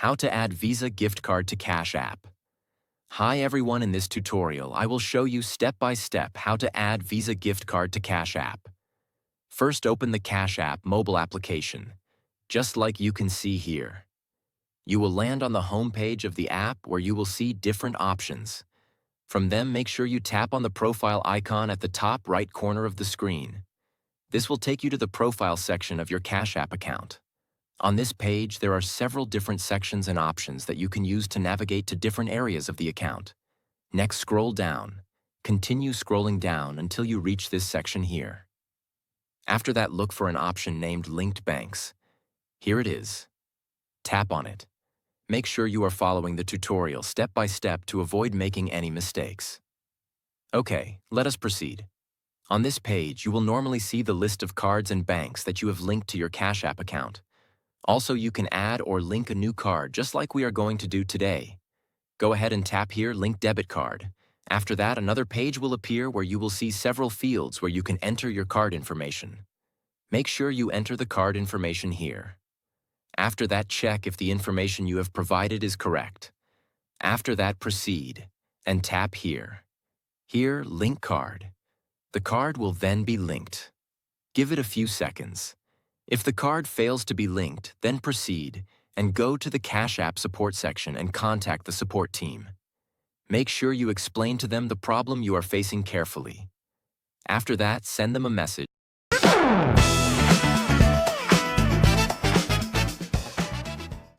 How to add Visa gift card to Cash App. Hi everyone, in this tutorial I will show you step by step how to add Visa gift card to Cash App. First, open the Cash App mobile application, just like you can see here. You will land on the home page of the app where you will see different options. From them, make sure you tap on the profile icon at the top right corner of the screen. This will take you to the profile section of your Cash App account. On this page, there are several different sections and options that you can use to navigate to different areas of the account. Next, scroll down. Continue scrolling down until you reach this section here. After that, look for an option named Linked Banks. Here it is. Tap on it. Make sure you are following the tutorial step by step to avoid making any mistakes. Okay, let us proceed. On this page, you will normally see the list of cards and banks that you have linked to your Cash App account. Also, you can add or link a new card just like we are going to do today. Go ahead and tap here, Link Debit Card. After that, another page will appear where you will see several fields where you can enter your card information. Make sure you enter the card information here. After that, check if the information you have provided is correct. After that, proceed and tap here. Here, Link Card. The card will then be linked. Give it a few seconds. If the card fails to be linked, then proceed and go to the Cash App support section and contact the support team. Make sure you explain to them the problem you are facing carefully. After that, send them a message